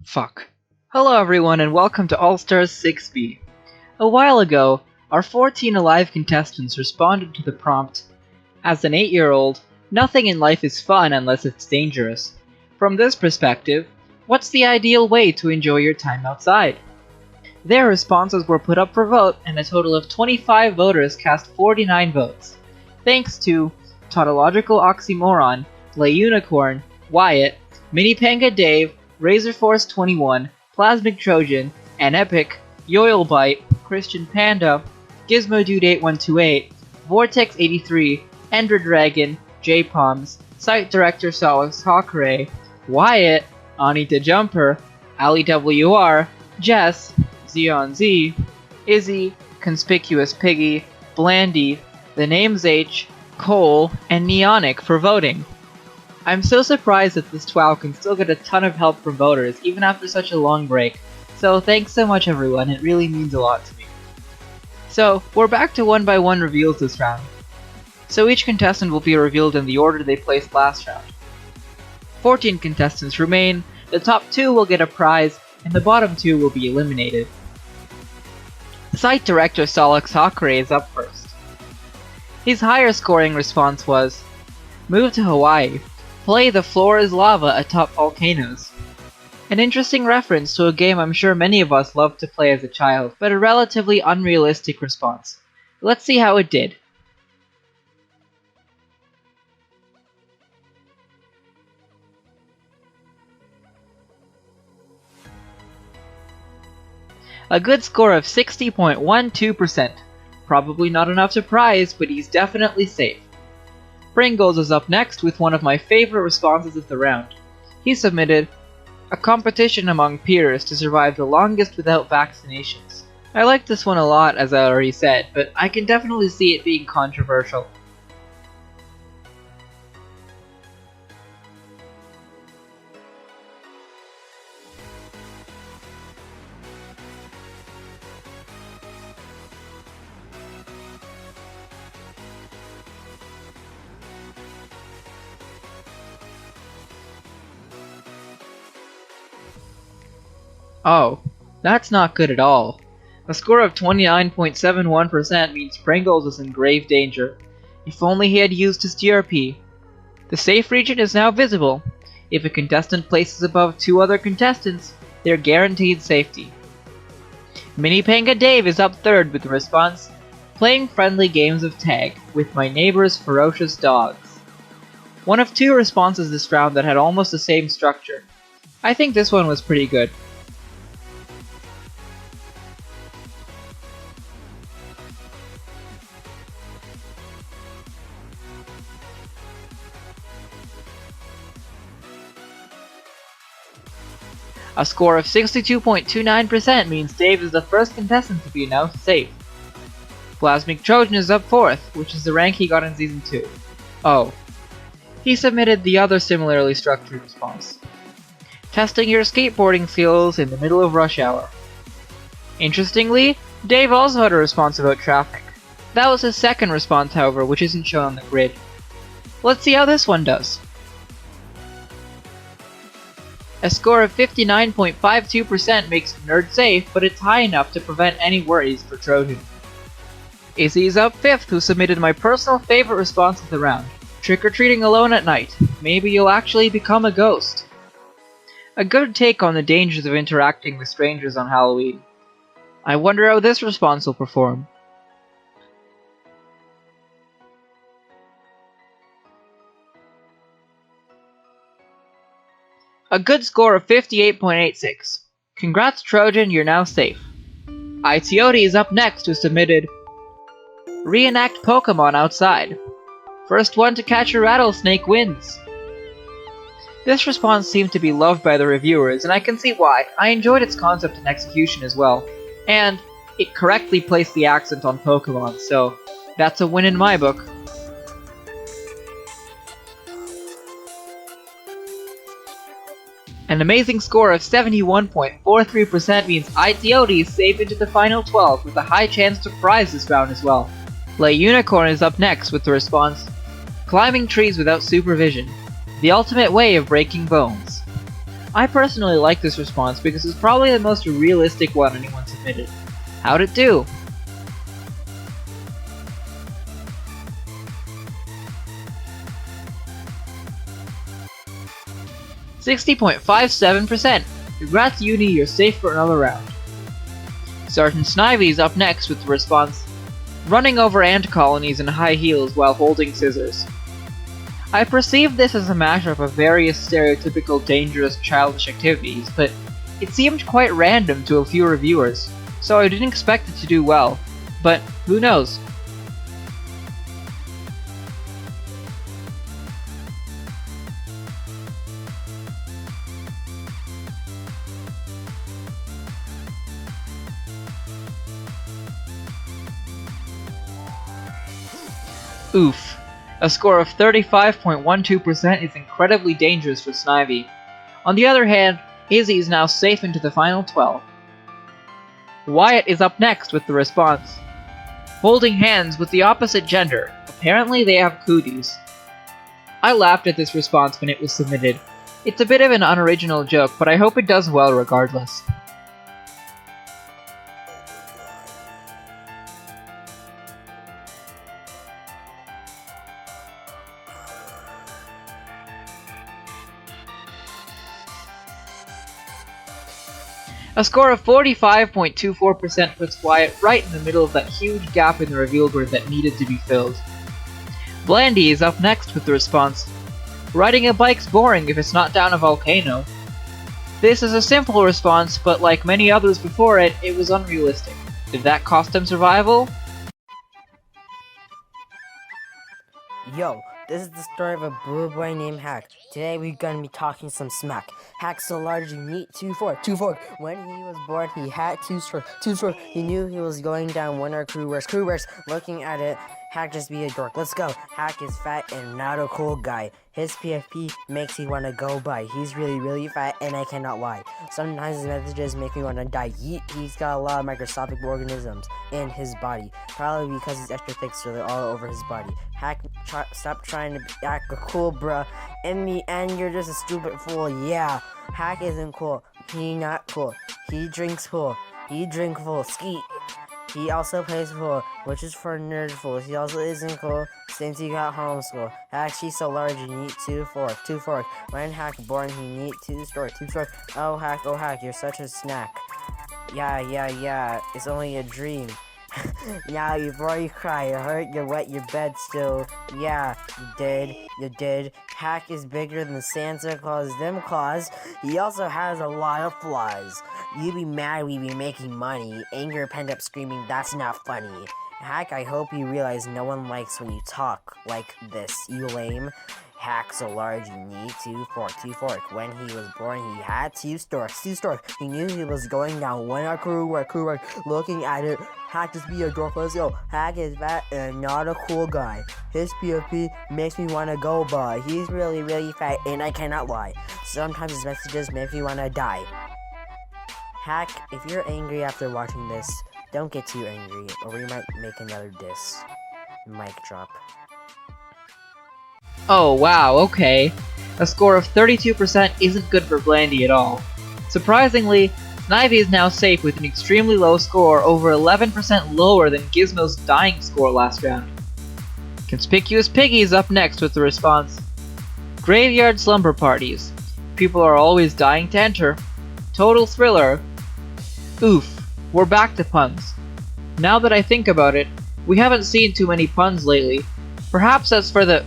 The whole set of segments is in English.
Fuck. Hello everyone and welcome to All-Stars 6B. A while ago, our 14 alive contestants responded to the prompt, "As an 8-year-old, nothing in life is fun unless it's dangerous. From this perspective, what's the ideal way to enjoy your time outside?" Their responses were put up for vote and a total of 25 voters cast 49 votes. Thanks to Tautological Oxymoron, Lay Unicorn, Wyatt, Mini Panga Dave, Razor Force 21, Plasmic Trojan, An Epic, Yoilbite, Christian Panda, Gizmo Dude 8128, Vortex 83, Ender Dragon, J-Poms, Site Director Solace Hawkray, Wyatt, Anita Jumper, Ali WR, Jess, Xeon Z, Izzy, Conspicuous Piggy, Blandy, The Names H, Cole, and Neonic for voting. I'm so surprised that this TWOW can still get a ton of help from voters even after such a long break, so thanks so much everyone, it really means a lot to me. So, we're back to 1x1 reveals this round. So each contestant will be revealed in the order they placed last round. 14 contestants remain, the top 2 will get a prize, and the bottom 2 will be eliminated. Site Director Solix Hawkray is up first. His higher scoring response was, "Move to Hawaii. Play The Floor is Lava atop volcanoes." An interesting reference to a game I'm sure many of us loved to play as a child, but a relatively unrealistic response. Let's see how it did. A good score of 60.12%. Probably not enough to prize, but he's definitely safe. Pringles is up next with one of my favorite responses of the round. He submitted, "A competition among peers to survive the longest without vaccinations." I like this one a lot, as I already said, but I can definitely see it being controversial. Oh, that's not good at all. A score of 29.71% means Pringles is in grave danger. If only he had used his GRP. The safe region is now visible. If a contestant places above 2 other contestants, they're guaranteed safety. Mini Panga Dave is up third with the response, "Playing friendly games of tag with my neighbor's ferocious dogs." One of 2 responses this round that had almost the same structure. I think this one was pretty good. A score of 62.29% means Dave is the first contestant to be announced safe. Plasmic Trojan is up fourth, which is the rank he got in Season 2. Oh. He submitted the other similarly structured response. "Testing your skateboarding skills in the middle of rush hour." Interestingly, Dave also had a response about traffic. That was his second response, however, which isn't shown on the grid. Let's see how this one does. A score of 59.52% makes Nerd safe, but it's high enough to prevent any worries for Trojan. Izzy's up fifth, who submitted my personal favorite response of the round. "Trick-or-treating alone at night. Maybe you'll actually become a ghost." A good take on the dangers of interacting with strangers on Halloween. I wonder how this response will perform. A good score of 58.86. Congrats Trojan, you're now safe. ITOT is up next, who submitted, "Reenact Pokemon outside. First one to catch a rattlesnake wins." This response seemed to be loved by the reviewers, and I can see why. I enjoyed its concept and execution as well. And it correctly placed the accent on Pokemon, so that's a win in my book. An amazing score of 71.43% means ITOT is safe into the final 12 with a high chance to prize this round as well. Lay Unicorn is up next with the response, "Climbing trees without supervision. The ultimate way of breaking bones." I personally like this response because it's probably the most realistic one anyone submitted. How'd it do? $60.57%! Congrats Uni, you're safe for another round. Sergeant Snivy is up next with the response, running over ant colonies in high heels while holding scissors. I perceived this as a mashup of various stereotypical dangerous childish activities, but it seemed quite random to a few reviewers, so I didn't expect it to do well. But who knows? Oof. A score of 35.12% is incredibly dangerous for Snivy. On the other hand, Izzy is now safe into the final 12. Wyatt is up next with the response, holding hands with the opposite gender. Apparently they have cooties. I laughed at this response when it was submitted. It's a bit of an unoriginal joke, but I hope it does well regardless. A score of 45.24% puts Wyatt right in the middle of that huge gap in the reveal grid that needed to be filled. Blandy is up next with the response, riding a bike's boring if it's not down a volcano. This is a simple response, but like many others before it, it was unrealistic. Did that cost him survival? Yo, this is the story of a blue boy named Hack. Today we're gonna be talking some smack. Hack's so large, you need 2 fork. When he was born, he had 2 stroke. He knew he was going down when our crew works. Looking at it, Hack just be a dork. Let's go. Hack is fat and not a cool guy. His PFP makes me wanna go by. He's really fat and I cannot lie. Sometimes his messages make me wanna die. He's got a lot of microscopic organisms in his body. Probably because he's extra thick, so they're all over his body. Hack, stop trying to act cool, bruh. In the end, you're just a stupid fool. Yeah, Hack isn't cool. He not cool. He drinks pool. He drink full. Skeet. He also plays pool, which is for nerd fools. He also isn't cool since he got homeschool. Hack, she's so large, you need 2 fork. When Hack born, he need 2 stork. Oh Hack, you're such a snack. Yeah, it's only a dream. Now before you cry, you hurt, you wet your bed still. Yeah, you did. Hack is bigger than Santa Claus, them claws. He also has a lot of flaws. You be mad we be making money. Anger pent up screaming, that's not funny. Hack, I hope you realize no one likes when you talk like this, you lame. Hack so large you need 2 fork. When he was born, he had 2 storks. He knew he was going down when our crew work. Looking at it, Hack just be a dork. Let's go. Hack is fat and not a cool guy. His PFP makes me wanna go by. He's really fat and I cannot lie. Sometimes his messages make me wanna die. Hack, if you're angry after watching this, don't get too angry or we might make another diss. Mic drop. Oh wow, okay. A score of 32% isn't good for Blandy at all. Surprisingly, Snivy is now safe with an extremely low score, over 11% lower than Gizmo's dying score last round. Conspicuous Piggy is up next with the response, graveyard slumber parties. People are always dying to enter. Total thriller. Oof, we're back to puns. Now that I think about it, we haven't seen too many puns lately. Perhaps that's for the...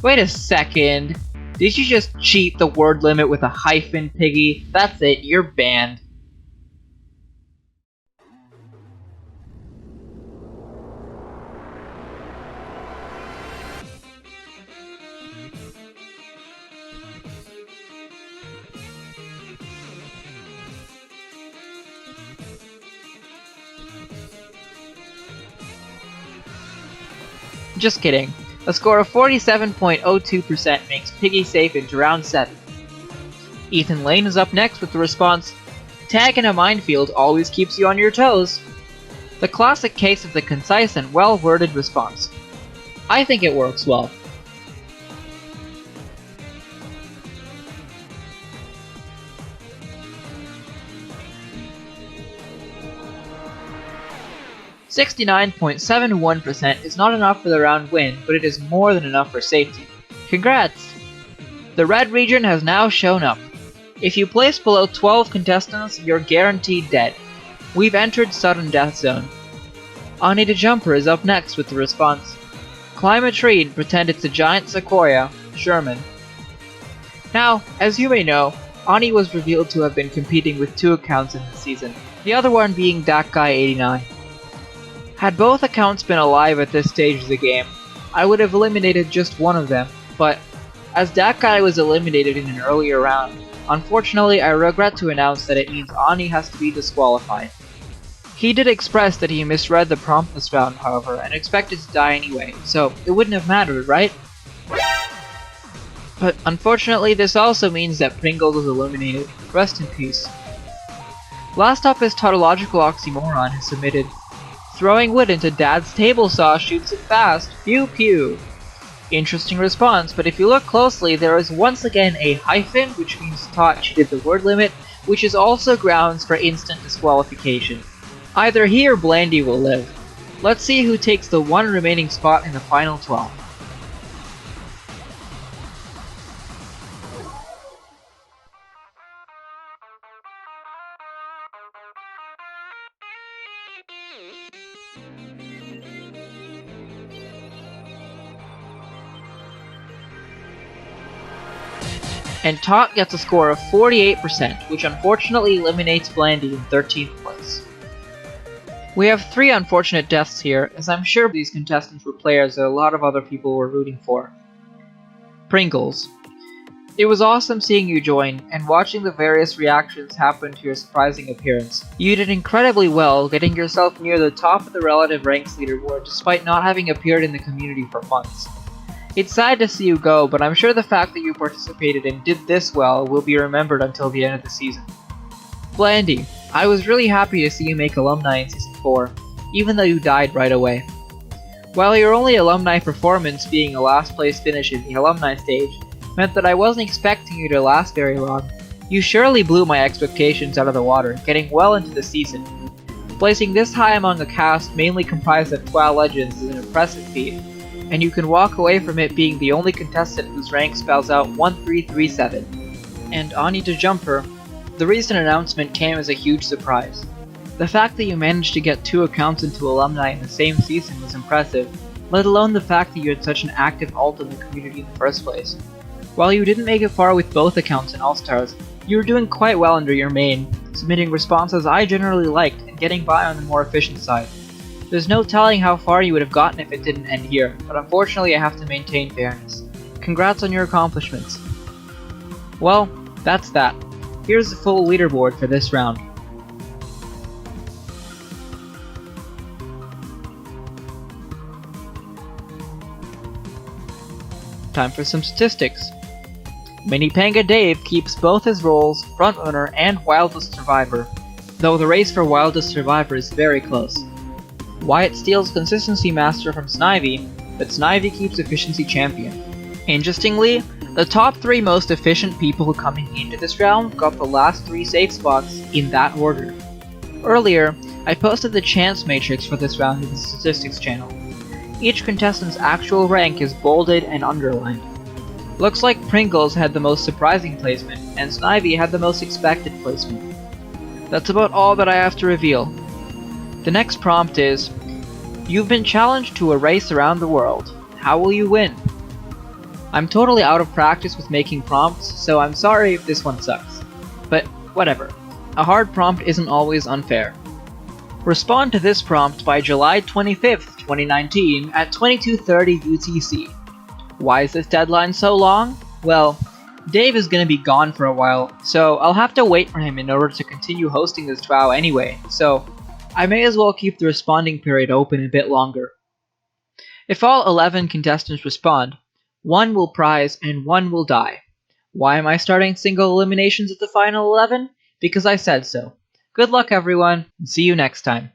Wait a second. Did you just cheat the word limit with a hyphen, Piggy? That's it, you're banned. Just kidding. A score of 47.02% makes Piggy safe into round 7. Ethan Lane is up next with the response, tag in a minefield always keeps you on your toes. The classic case of the concise and well-worded response. I think it works well. 69.71% is not enough for the round win, but it is more than enough for safety. Congrats! The red region has now shown up. If you place below 12 contestants, you're guaranteed dead. We've entered sudden death zone. Ani the Jumper is up next with the response. Climb a tree and pretend it's a giant sequoia, Sherman. Now, as you may know, Ani was revealed to have been competing with 2 accounts in this season, the other one being DatGuy89. Had both accounts been alive at this stage of the game, I would have eliminated just one of them, but as DatGuy was eliminated in an earlier round, unfortunately I regret to announce that it means Ani has to be disqualified. He did express that he misread the prompt this round, however, and expected to die anyway, so it wouldn't have mattered, right? But unfortunately this also means that Pringles is eliminated. Rest in peace. Last up is Tautological Oxymoron, who submitted, throwing wood into Dad's table saw shoots it fast, pew pew. Interesting response, but if you look closely there is once again a hyphen, which means Tot cheated the word limit, which is also grounds for instant disqualification. Either he or Blandy will live. Let's see who takes the one remaining spot in the final 12. And Tot gets a score of 48%, which unfortunately eliminates Blandy in 13th place. We have 3 unfortunate deaths here, as I'm sure these contestants were players that a lot of other people were rooting for. Pringles. It was awesome seeing you join, and watching the various reactions happen to your surprising appearance. You did incredibly well, getting yourself near the top of the relative ranks leaderboard despite not having appeared in the community for months. It's sad to see you go, but I'm sure the fact that you participated and did this well will be remembered until the end of the season. Blandy. I was really happy to see you make alumni in Season 4, even though you died right away. While your only alumni performance being a last place finish in the alumni stage meant that I wasn't expecting you to last very long, you surely blew my expectations out of the water, getting well into the season. Placing this high among a cast mainly comprised of TWOW legends is an impressive feat, and you can walk away from it being the only contestant whose rank spells out 1337. And Ani the Jumper, the recent announcement came as a huge surprise. The fact that you managed to get 2 accounts into alumni in the same season was impressive, let alone the fact that you had such an active alt in the community in the first place. While you didn't make it far with both accounts in All-Stars, you were doing quite well under your main, submitting responses I generally liked and getting by on the more efficient side. There's no telling how far you would have gotten if it didn't end here, but unfortunately I have to maintain fairness. Congrats on your accomplishments. Well, that's that. Here's the full leaderboard for this round. Time for some statistics. Mini Panga Dave keeps both his roles, Frontrunner and Wildest Survivor, though the race for Wildest Survivor is very close. Wyatt steals Consistency Master from Snivy, but Snivy keeps Efficiency Champion. Interestingly, the top 3 most efficient people coming into this round got the last 3 safe spots in that order. Earlier, I posted the chance matrix for this round in the statistics channel. Each contestant's actual rank is bolded and underlined. Looks like Pringles had the most surprising placement, and Snivy had the most expected placement. That's about all that I have to reveal. The next prompt is, you've been challenged to a race around the world. How will you win? I'm totally out of practice with making prompts, so I'm sorry if this one sucks. But whatever. A hard prompt isn't always unfair. Respond to this prompt by July 25th, 2019 at 22:30 UTC. Why is this deadline so long? Well, Dave is gonna be gone for a while, so I'll have to wait for him in order to continue hosting this TWOW anyway, so I may as well keep the responding period open a bit longer. If all 11 contestants respond, 1 will prize and 1 will die. Why am I starting single eliminations at the final 11? Because I said so. Good luck everyone, and see you next time.